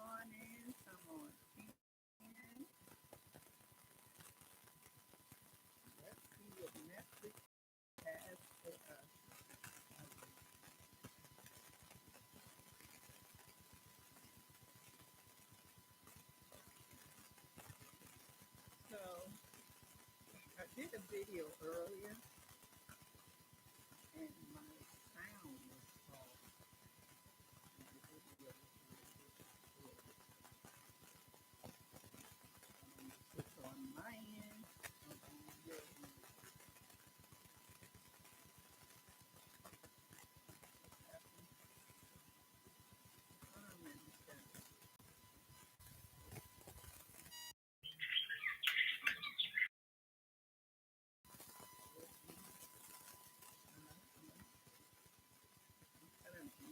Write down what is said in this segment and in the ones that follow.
morning. Someone in. Let's see what Netflix has for us. So I did a video earlier, and my sound was off. It's on my end. And on your end.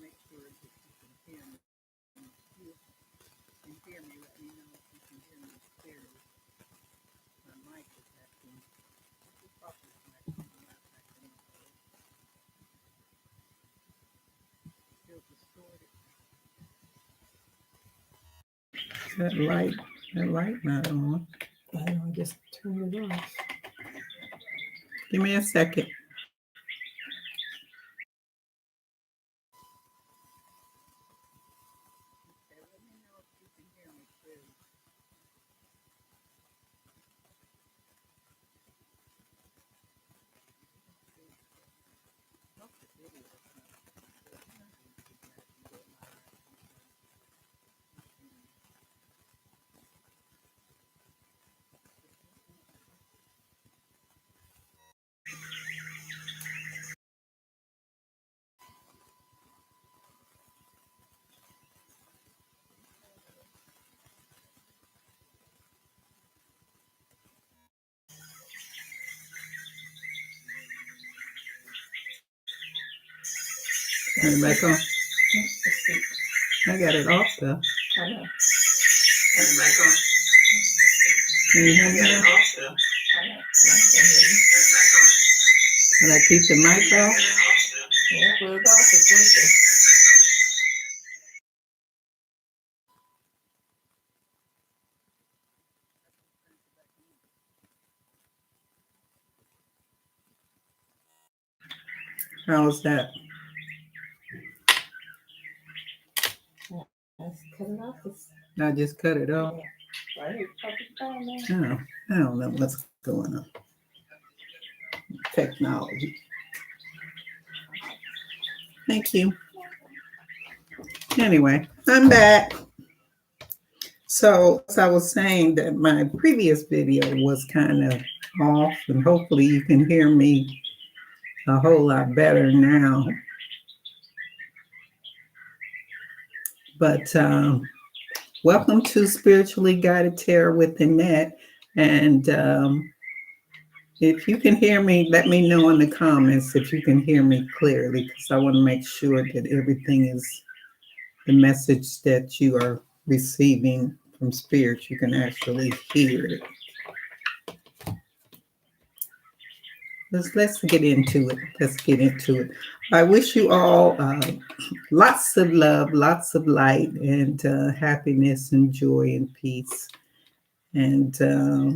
Make sure that you can hear me. If you can hear me, let me know if you can hear me clearly. My mic is acting. It's probably not acting. Still distorted. That light not on. I just turned it off. Give me a second. Okay, let me know if you can hear me clearly. Turn it back on. I got it off though. I know. Turn it back on. Can you hear me? I got it off though. I know. I can hear you. Did I keep the mic off? Yeah, put it off. It's working. How's that? Let's cut it off. I just cut it off. Yeah. Right here, perfect time, man. I don't know what's going on. Technology. Thank you. Anyway, I'm back. So as I was saying that my previous video was kind of off, and hopefully you can hear me a whole lot better now. But welcome to Spiritually Guided Tarot with Annette. And if you can hear me, let me know in the comments if you can hear me clearly, because I want to make sure that everything is the message that you are receiving from Spirit. You can actually hear it. Let's get into it. Let's get into it. I wish you all lots of love, lots of light, and happiness and joy and peace. And I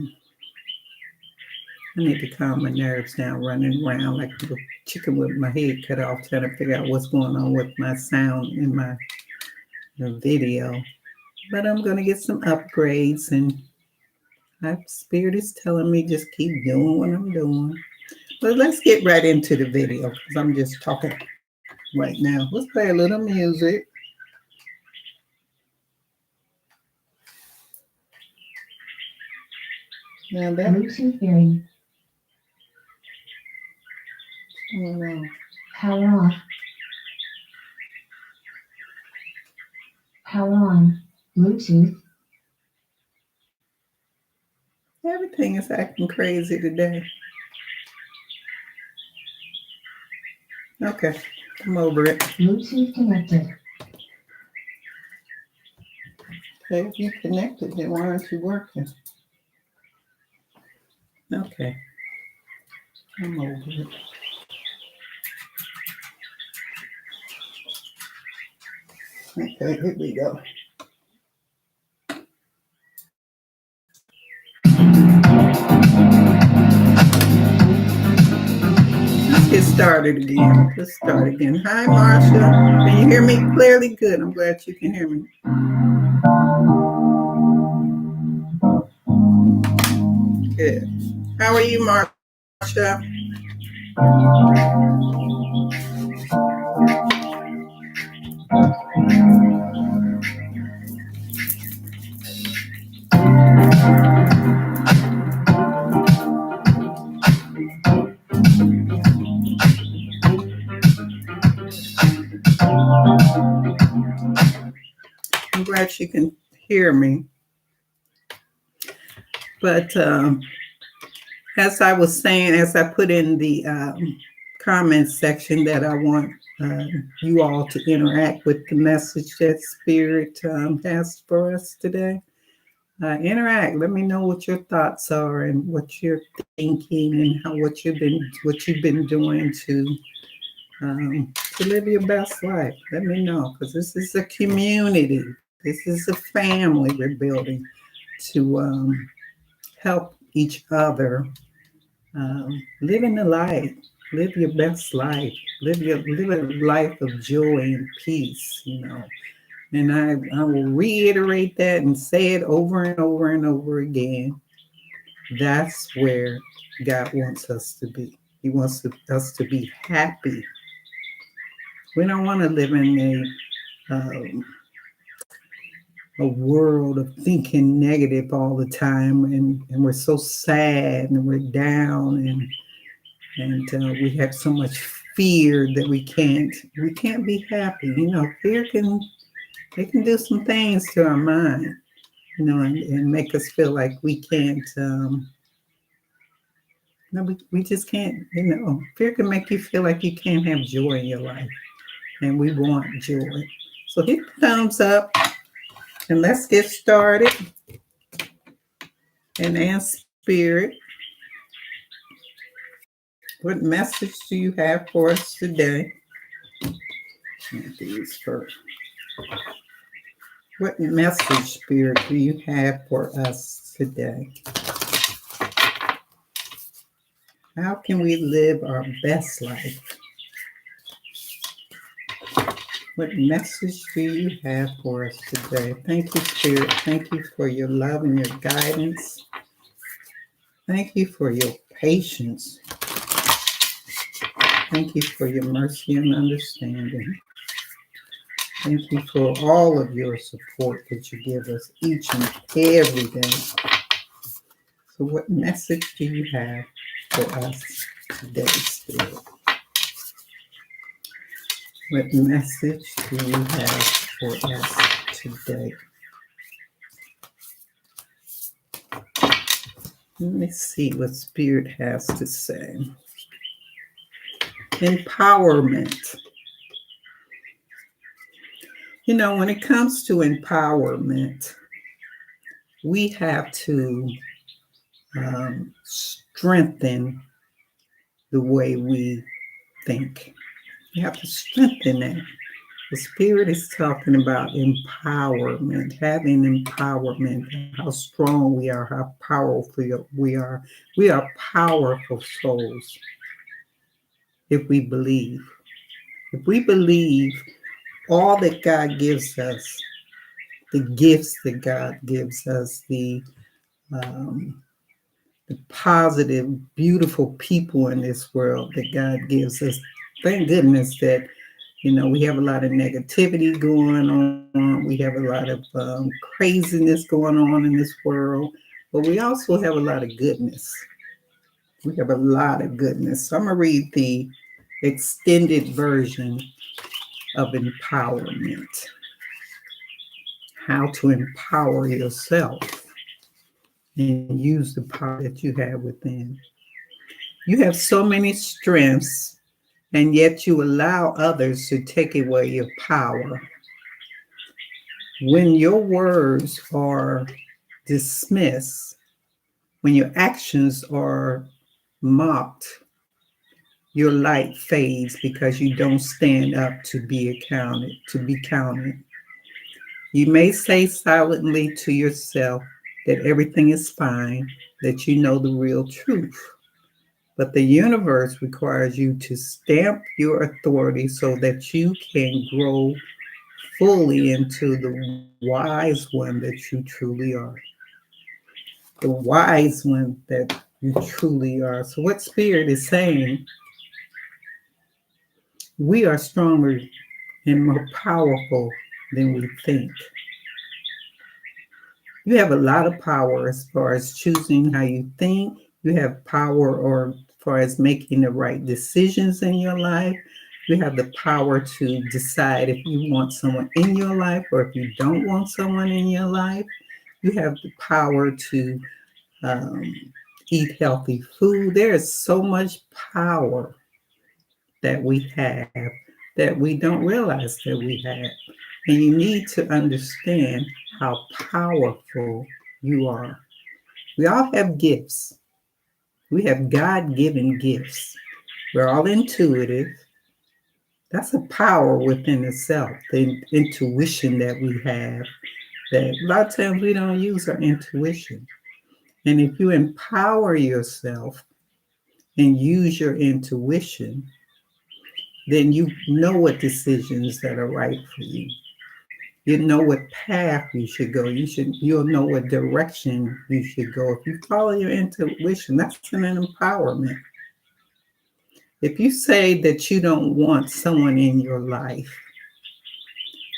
need to calm my nerves down, running around like a little chicken with my head cut off, trying to figure out what's going on with my sound in my video. But I'm going to get some upgrades, and my Spirit is telling me just keep doing what I'm doing. But let's get right into the video, because I'm just talking right now. Let's play a little music. Now that Bluetooth hearing. Power off. Power on. Bluetooth. everything is acting crazy today. Okay, I'm over it. Bluetooth connected. Okay, if you connected, then why aren't you working? Okay, I'm over it. Okay, here we go. start it again. Let's start again. Hi, Marsha. Can you hear me clearly? Good. I'm glad you can hear me. Good. How are you, Marsha? I'm glad you can hear me. But as I was saying, as I put in the comments section, that I want you all to interact with the message that Spirit has for us today. Interact. Let me know what your thoughts are and what you're thinking and what you've been doing to live your best life. Let me know, because this is a community. This is a family we're building to help each other live in the light, live your best life, live a life of joy and peace. And I will reiterate that and say it over and over and over again. That's where God wants us to be. He wants us to be happy. We don't want to live in a world of thinking negative all the time, and we're so sad and we're down, and we have so much fear that we can't be happy. Fear can do some things to our mind, and make us feel like we can't. No, we just can't. Fear can make you feel like you can't have joy in your life, and we want joy. So hit the thumbs up, and let's get started. And ask Spirit, what message do you have for us today? These first. What message, Spirit, do you have for us today? How can we live our best life? What message do you have for us today? Thank you, Spirit. Thank you for your love and your guidance. Thank you for your patience. Thank you for your mercy and understanding. Thank you for all of your support that you give us each and every day. So what message do you have for us today, Spirit? What message do you have for us today? Let me see what Spirit has to say. Empowerment. When it comes to empowerment, we have to strengthen the way we think. We have to strengthen that. The Spirit is talking about empowerment, having empowerment, how strong we are, how powerful we are. We are powerful souls if we believe. If we believe all that God gives us, the gifts that God gives us, the positive, beautiful people in this world that God gives us. Thank goodness that, we have a lot of negativity going on. We have a lot of craziness going on in this world, but we also have a lot of goodness. We have a lot of goodness. So I'm going to read the extended version of empowerment. How to empower yourself and use the power that you have within. You have so many strengths, and yet you allow others to take away your power. When your words are dismissed, when your actions are mocked, your light fades because you don't stand up to be counted. You may say silently to yourself that everything is fine, that you know the real truth. But the universe requires you to stamp your authority so that you can grow fully into the wise one that you truly are. The wise one that you truly are. So, what Spirit is saying, we are stronger and more powerful than we think. You have a lot of power as far as choosing how you think. You have power or as far as making the right decisions in your life. You have the power to decide if you want someone in your life or if you don't want someone in your life. You have the power to um, eat healthy food. There is so much power that we have that we don't realize that we have. And you need to understand how powerful you are. We all have gifts. We have God given gifts. We're all intuitive. That's a power within itself, the intuition that we have. That a lot of times we don't use our intuition. And if you empower yourself and use your intuition, then you know what decisions that are right for you. You know what path you should go. You'll know what direction you should go. If you follow your intuition, that's an empowerment. If you say that you don't want someone in your life,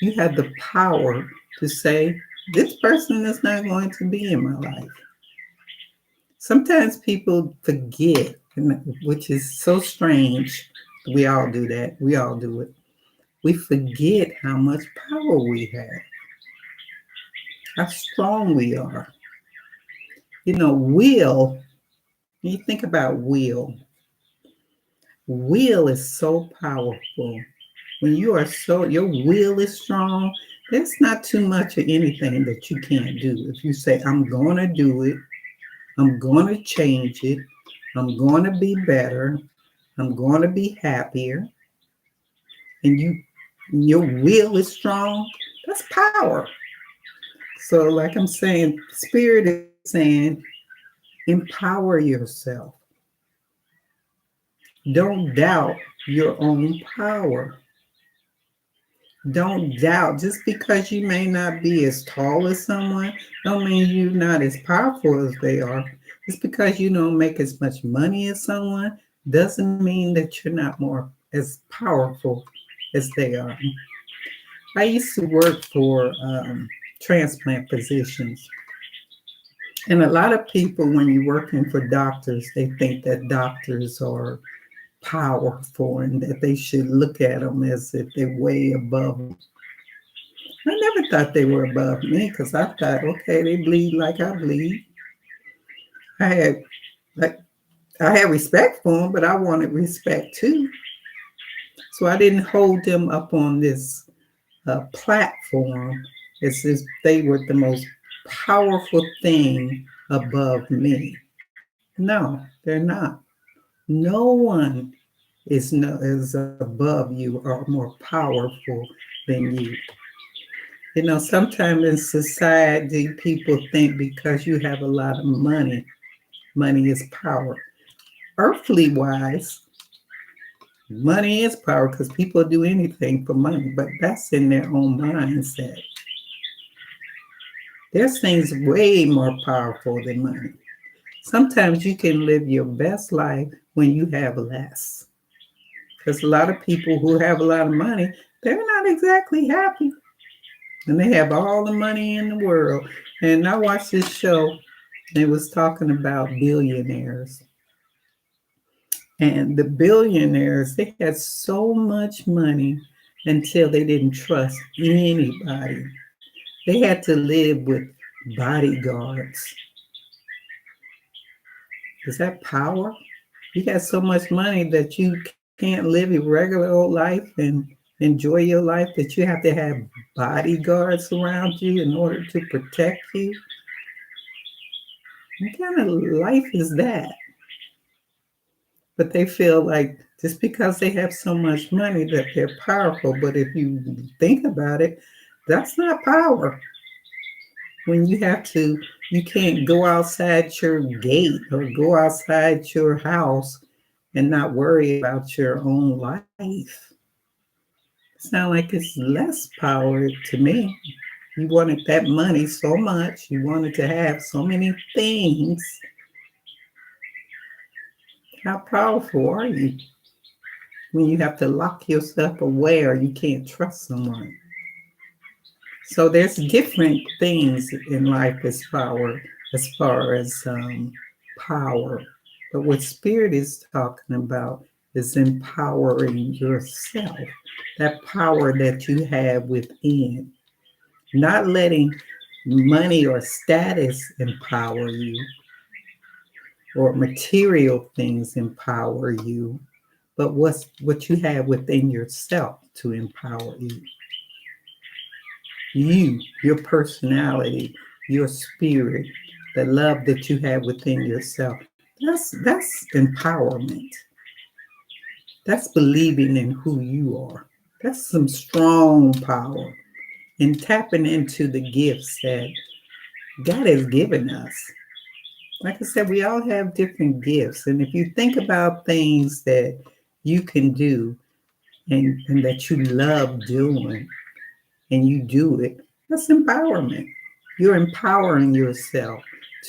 you have the power to say, this person is not going to be in my life. Sometimes people forget, which is so strange. We all do that. We all do it. We forget how much power we have, how strong we are. You know, will, when you think about will is so powerful. When you are so, your will is strong, there's not too much of anything that you can't do. If you say, I'm going to do it, I'm going to change it, I'm going to be better, I'm going to be happier, and your will is strong, that's power. So, like I'm saying, Spirit is saying, empower yourself. Don't doubt your own power. Don't doubt just because you may not be as tall as someone, don't mean you're not as powerful as they are. Just because you don't make as much money as someone doesn't mean that you're not more as powerful as they are. I used to work for transplant physicians. And a lot of people, when you're working for doctors, they think that doctors are powerful and that they should look at them as if they're way above them. I never thought they were above me because I thought, okay, they bleed like I bleed. I had like I had respect for them, but I wanted respect too. So I didn't hold them up on this platform as if they were the most powerful thing above me. No, they're not. No one is above you or more powerful than you. You know, sometimes in society, people think because you have a lot of money, money is power. Earthly wise, money is power because people do anything for money, but that's in their own mindset. There's things way more powerful than money. Sometimes you can live your best life when you have less. Because a lot of people who have a lot of money, they're not exactly happy. And they have all the money in the world. And I watched this show, and it was talking about billionaires. And the billionaires, they had so much money until they didn't trust anybody. They had to live with bodyguards. Is that power? You got so much money that you can't live a regular old life and enjoy your life that you have to have bodyguards around you in order to protect you. What kind of life is that? But they feel like just because they have so much money that they're powerful. But if you think about it, that's not power. When you can't go outside your gate or go outside your house and not worry about your own life. Sound like it's less power to me. You wanted that money so much. You wanted to have so many things. How powerful are you when you have to lock yourself away or you can't trust someone? So there's different things in life as far as power. But what Spirit is talking about is empowering yourself, that power that you have within, not letting money or status empower you or material things empower you, but what you have within yourself to empower you. You, your personality, your spirit, the love that you have within yourself. That's empowerment. That's believing in who you are. That's some strong power and tapping into the gifts that God has given us. Like I said, we all have different gifts. And if you think about things that you can do and that you love doing and you do it, that's empowerment. You're empowering yourself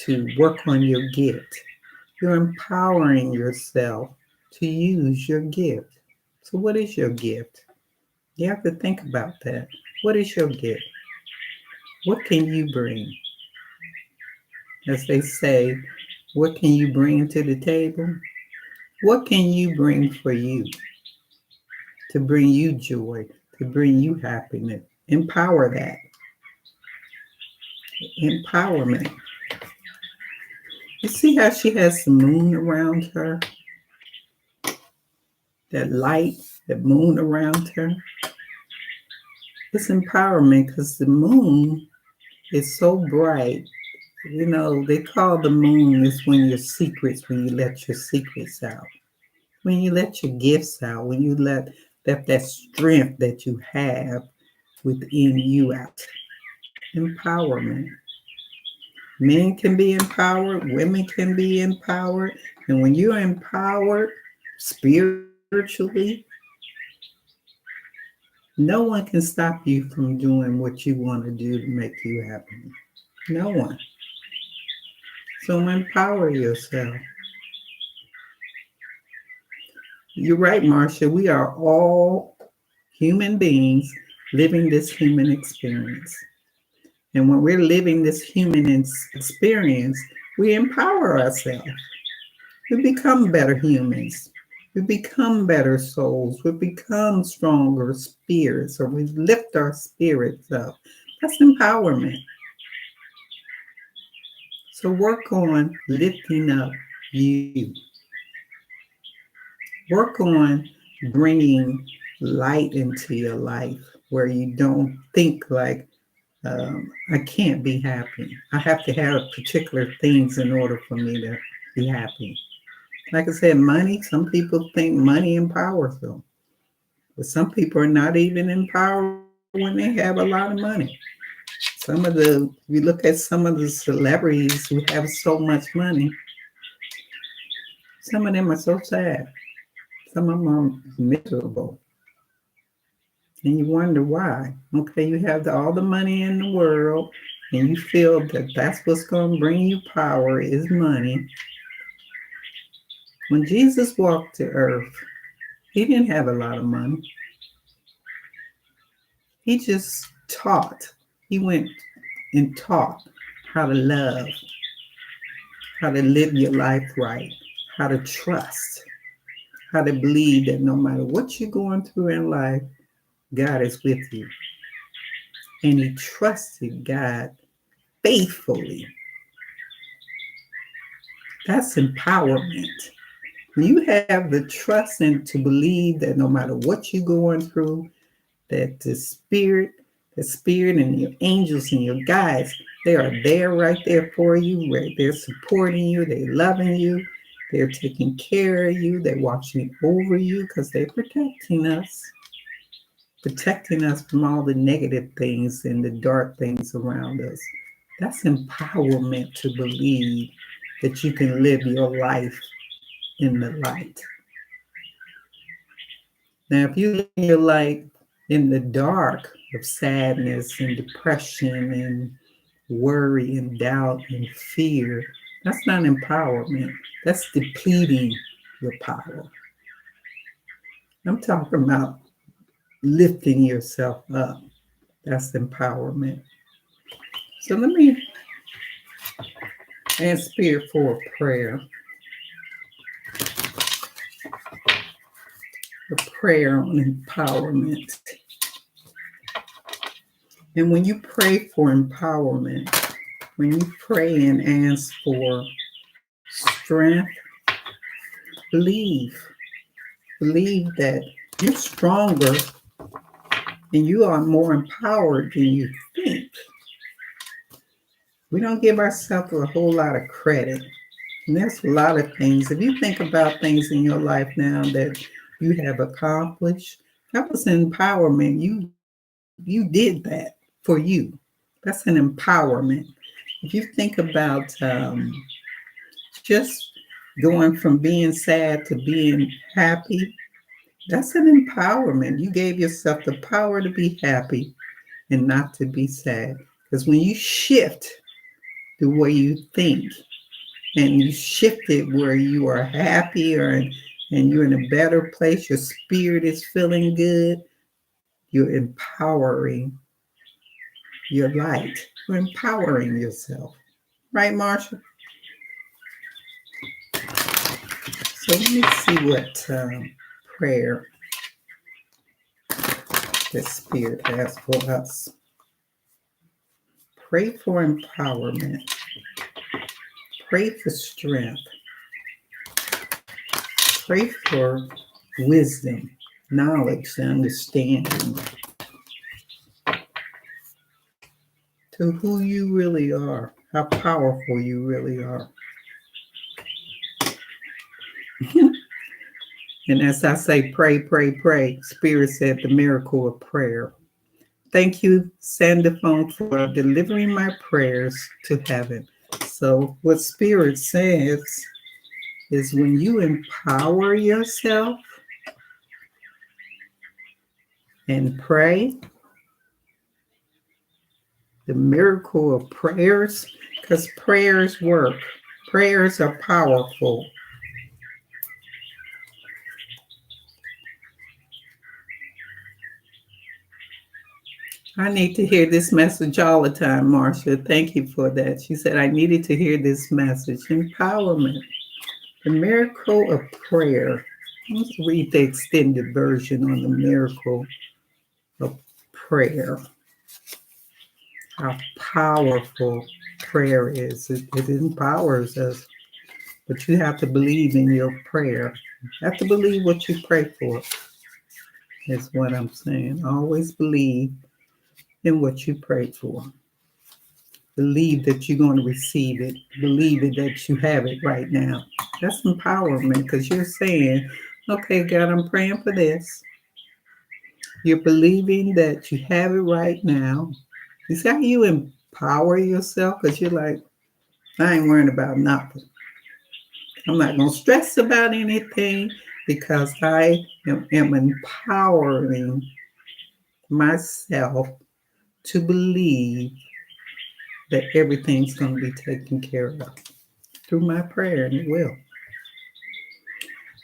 to work on your gift. You're empowering yourself to use your gift. So, what is your gift? You have to think about that. What is your gift? What can you bring? As they say, what can you bring to the table? What can you bring for you to bring you joy, to bring you happiness? Empower that. Empowerment. You see how she has the moon around her? That light, that moon around her? It's empowerment because the moon is so bright. You know, they call the moon is when when you let your secrets out. When you let your gifts out, when you let that strength that you have within you out. Empowerment. Men can be empowered, women can be empowered. And when you're empowered spiritually, no one can stop you from doing what you want to do to make you happy. No one. So empower yourself. You're right, Marcia. We are all human beings living this human experience. And when we're living this human experience, we empower ourselves. We become better humans. We become better souls. We become stronger spirits, or we lift our spirits up. That's empowerment. So work on lifting up you. Work on bringing light into your life where you don't think like, I can't be happy. I have to have particular things in order for me to be happy. Like I said, money, some people think money empowers them. But some people are not even empowered when they have a lot of money. You look at some of the celebrities who have so much money, some of them are so sad. Some of them are miserable. And you wonder why. Okay, you have all the money in the world, and you feel that that's what's going to bring you power is money. When Jesus walked the earth, he didn't have a lot of money. He just taught. He went and taught how to love, how to live your life right, how to trust, how to believe that no matter what you're going through in life, God is with you. And he trusted God faithfully. That's empowerment. When you have the trust and to believe that no matter what you're going through, that the spirit and your angels and your guides, they are there right there for you, right? They're supporting you, they're loving you, they're taking care of you, they're watching over you because they're protecting us from all the negative things and the dark things around us. That's empowerment to believe that you can live your life in the light. Now, if you live your life in the dark of sadness and depression and worry and doubt and fear, that's not empowerment. That's depleting your power. I'm talking about lifting yourself up. That's empowerment. So let me ask Spirit for a prayer. A prayer on empowerment. And when you pray for empowerment, when you pray and ask for strength, believe. Believe that you're stronger and you are more empowered than you think. We don't give ourselves a whole lot of credit. And there's a lot of things. If you think about things in your life now that you have accomplished, that was empowerment. You did that for you. That's an empowerment. If you think about just going from being sad to being happy, that's an empowerment. You gave yourself the power to be happy and not to be sad. Because when you shift the way you think and you shift it where you are happier and you're in a better place, your spirit is feeling good, you're empowering your light. You're empowering yourself. Right, Marsha? So let me see what prayer the Spirit has for us. Pray for empowerment. Pray for strength. Pray for wisdom, knowledge, and understanding to who you really are, how powerful you really are. And as I say, pray, pray, pray, Spirit said the miracle of prayer. Thank you, Sandaphone, for delivering my prayers to heaven. So what Spirit says is when you empower yourself and pray, the miracle of prayers, because prayers work. Prayers are powerful. I need to hear this message all the time, Marcia. Thank you for that. She said I needed to hear this message. Empowerment. The miracle of prayer. Let's read the extended version on the miracle of prayer. How powerful prayer is. It empowers us. But you have to believe in your prayer. You have to believe what you pray for, is what I'm saying. Always believe in what you pray for. Believe that you're going to receive it. Believe it that you have it right now. That's empowerment because you're saying, okay, God, I'm praying for this. You're believing that you have it right now. You see how you empower yourself? Because you're like, I ain't worrying about nothing. I'm not going to stress about anything because I am empowering myself to believe that everything's going to be taken care of through my prayer, and it will.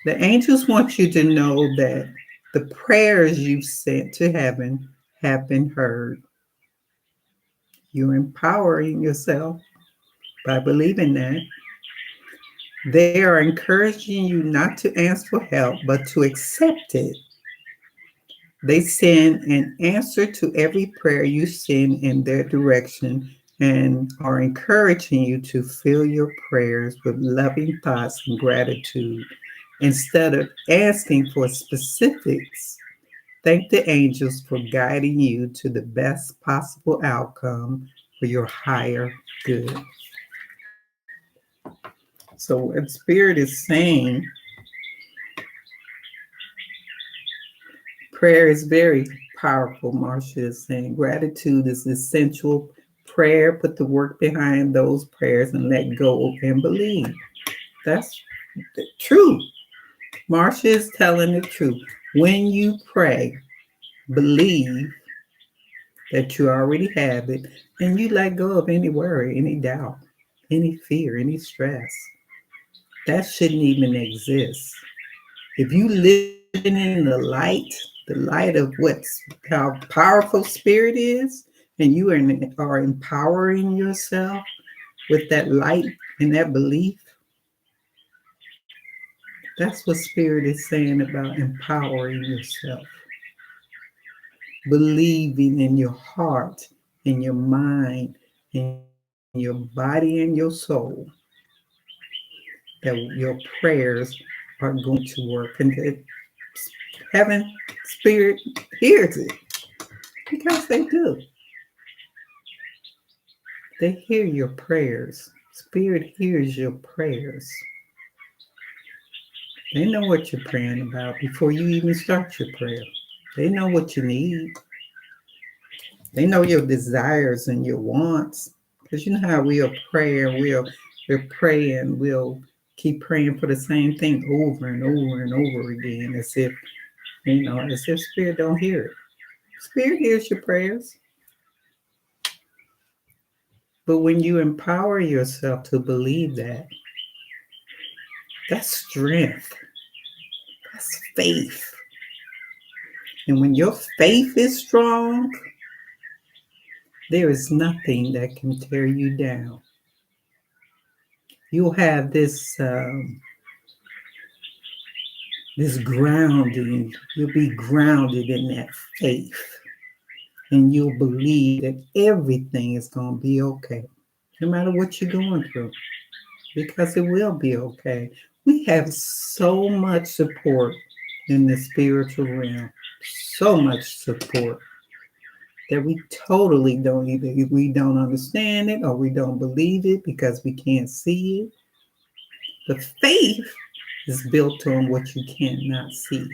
The angels want you to know that the prayers you've sent to heaven have been heard. You're empowering yourself by believing that. They are encouraging you not to ask for help, but to accept it. They send an answer to every prayer you send in their direction and are encouraging you to fill your prayers with loving thoughts and gratitude. Instead of asking for specifics, thank the angels for guiding you to the best possible outcome for your higher good. So, what Spirit is saying, prayer is very powerful, Marcia is saying. Gratitude is essential. Prayer, put the work behind those prayers and let go and believe. That's the truth. Marcia is telling the truth. When you pray, believe that you already have it, and you let go of any worry, any doubt, any fear, any stress. That shouldn't even exist. If you living in the light of what's how powerful spirit is, and you are empowering yourself with that light and that belief, that's what spirit is saying about empowering yourself. Believing in your heart, in your mind, in your body and your soul that your prayers are going to work and that heaven spirit hears it because they do. They hear your prayers. Spirit hears your prayers. They know what you're praying about before you even start your prayer. They know what you need. They know your desires and your wants. Because you know how we'll pray and we'll pray and we'll keep praying for the same thing over and over and over again as if spirit don't hear it. Spirit hears your prayers. But when you empower yourself to believe that, that's strength. That's faith. And when your faith is strong, there is nothing that can tear you down. You'll have this grounding. You'll be grounded in that faith. And you'll believe that everything is going to be okay, no matter what you're going through, because it will be okay. We have so much support in the spiritual realm, so much support that we totally don't we don't understand it or we don't believe it because we can't see it. The faith is built on what you cannot see.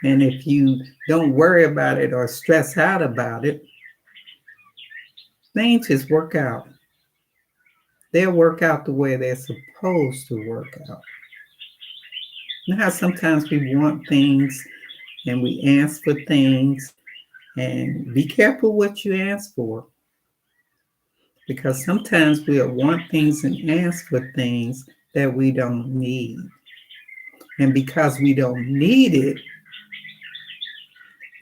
And if you don't worry about it or stress out about it, things just work out. They'll work out the way they're supposed to work out. You know how sometimes we want things and we ask for things, and be careful what you ask for. Because sometimes we'll want things and ask for things that we don't need. And because we don't need it,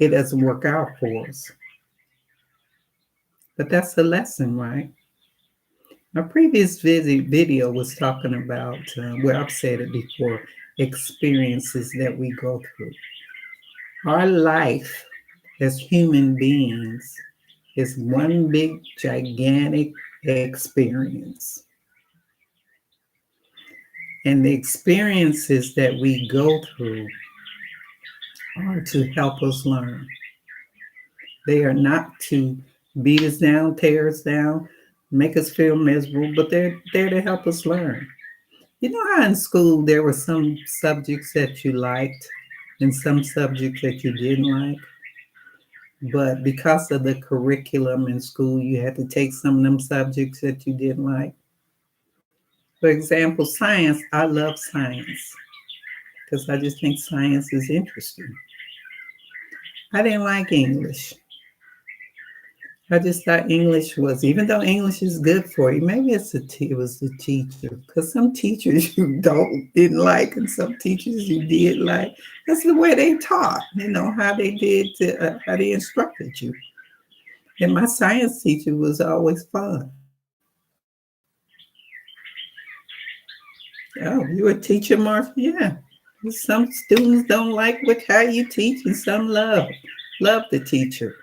it doesn't work out for us. But that's the lesson, right? My previous video was talking about, I've said it before, experiences that we go through. Our life as human beings is one big, gigantic experience. And the experiences that we go through are to help us learn. They are not to beat us down, tear us down, make us feel miserable, but they're there to help us learn. You know how in school there were some subjects that you liked and some subjects that you didn't like? But because of the curriculum in school, you had to take some of them subjects that you didn't like. For example, science. I love science because I just think science is interesting. I didn't like English. I just thought English was, even though English is good for you, maybe it was the teacher. Because some teachers you didn't like, and some teachers you did like. That's the way they taught. How they how they instructed you. And my science teacher was always fun. Oh, you a teacher, Martha? Yeah. Some students don't like how you teach, and some love the teacher.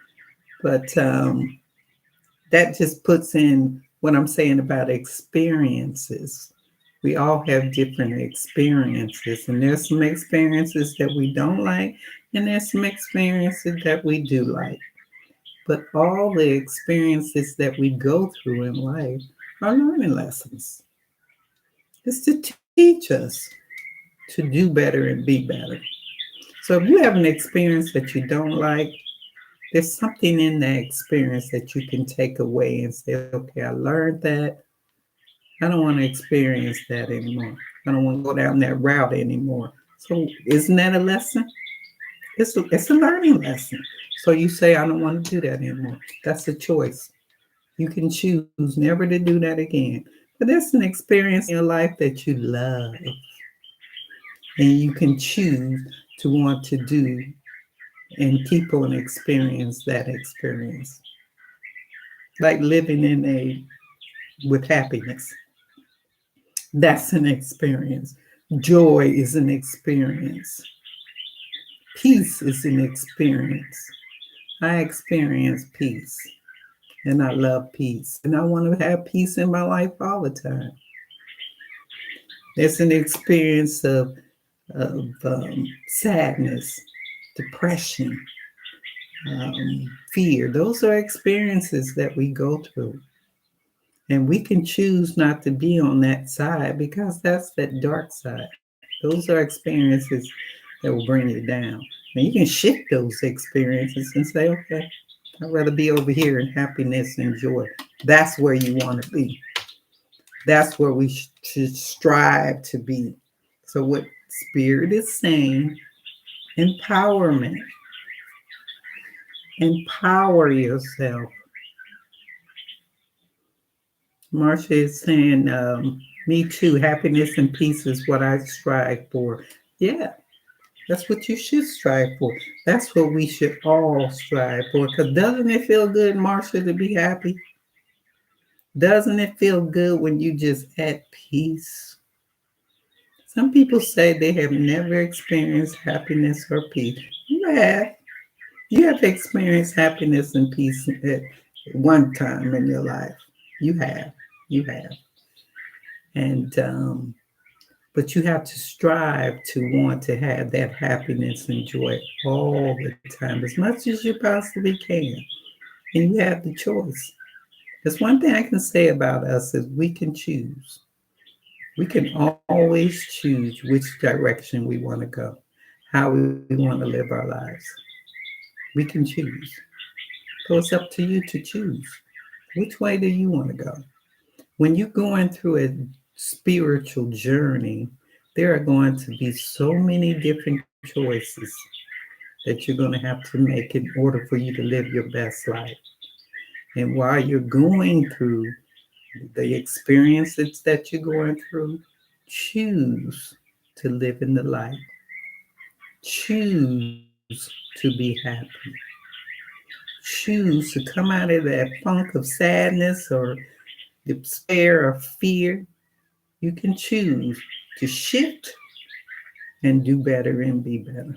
But that just puts in what I'm saying about experiences. We all have different experiences, and there's some experiences that we don't like, and there's some experiences that we do like. But all the experiences that we go through in life are learning lessons. It's to teach us to do better and be better. So if you have an experience that you don't like, there's something in that experience that you can take away and say, okay, I learned that. I don't want to experience that anymore. I don't want to go down that route anymore. So isn't that a lesson? It's a learning lesson. So you say, I don't want to do that anymore. That's a choice. You can choose never to do that again. But that's an experience in your life that you love. And you can choose to want to do and keep on experience that experience. Like living in a with happiness. That's an experience. Joy is an experience. Peace is an experience. I experience peace and I love peace. And I want to have peace in my life all the time. It's an experience of sadness, depression, fear. Those are experiences that we go through. And we can choose not to be on that side because that's that dark side. Those are experiences that will bring you down. And you can shift those experiences and say, okay, I'd rather be over here in happiness and joy. That's where you want to be. That's where we should strive to be. So, what Spirit is saying, empowerment. Empower yourself. Marcia is saying, me too. Happiness and peace is what I strive for. Yeah, that's what you should strive for. That's what we should all strive for. Because doesn't it feel good, Marcia, to be happy? Doesn't it feel good when you just at peace? Some people say they have never experienced happiness or peace. You have. You have experienced happiness and peace at one time in your life. You have. You have. And but you have to strive to want to have that happiness and joy all the time, as much as you possibly can. And you have the choice. There's one thing I can say about us is we can choose. We can always choose which direction we want to go, how we want to live our lives. We can choose. So it's up to you to choose. Which way do you want to go? When you're going through a spiritual journey, there are going to be so many different choices that you're going to have to make in order for you to live your best life. And while you're going through the experiences that you're going through, choose to live in the light. Choose to be happy. Choose to come out of that funk of sadness or despair or fear. You can choose to shift and do better and be better.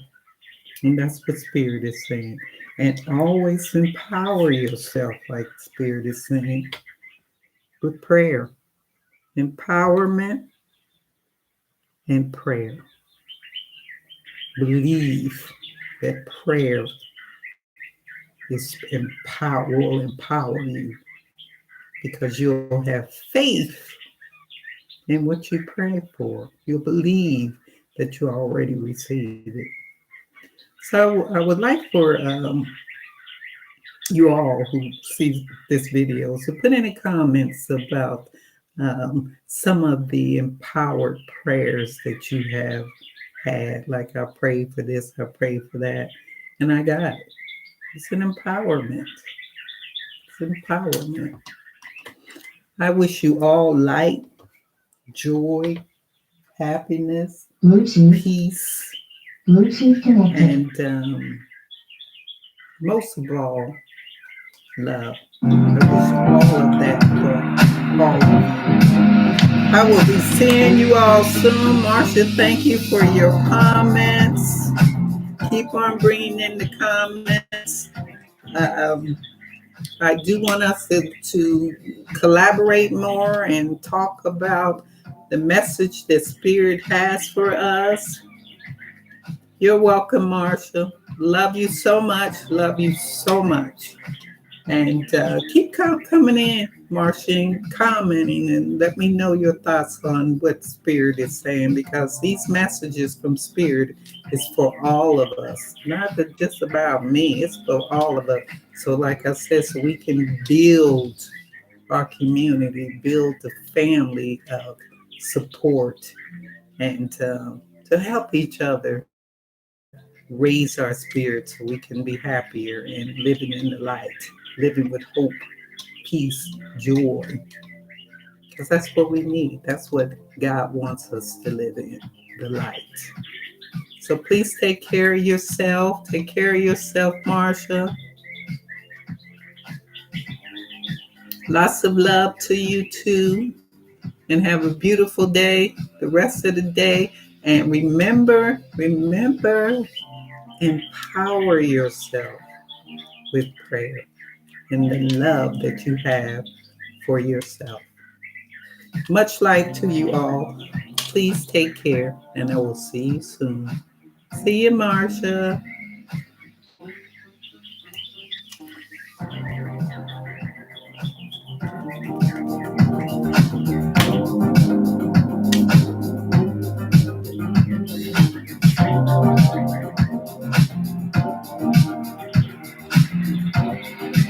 And that's what Spirit is saying. And always empower yourself, like Spirit is saying, with prayer. Empowerment and prayer. Believe that prayer will empower you because you'll have faith in what you pray for. You'll believe that you already received it. So I would like for you all who see this video to put any comments about some of the empowered prayers that you have had. Like I prayed for this, I prayed for that, and I got it. It's an empowerment. It's empowerment. I wish you all light, joy, happiness, Bluetooth. peace, Bluetooth connected. and most of all, love. I wish all of that for all of you. I will be seeing you all soon. Marcia, thank you for your comments. Keep on bringing in the comments. Um, I do want us to collaborate more and talk about the message that Spirit has for us. You're welcome, Marcia. Love you so much. Love you so much. And keep coming in, Marcia, and commenting, and let me know your thoughts on what Spirit is saying, because these messages from Spirit is for all of us, not just about me. It's for all of us. So, like I said, so we can build our community, build the family of support, and to help each other raise our spirits so we can be happier and living in the light, living with hope, peace, joy. Because that's what we need. That's what God wants us to live in, the light. So please take care of yourself. Take care of yourself, Marsha. Lots of love to you too. And have a beautiful day, the rest of the day. And remember, empower yourself with prayer and the love that you have for yourself. Much light to you all. Please take care, and I will see you soon. See you, Marsha.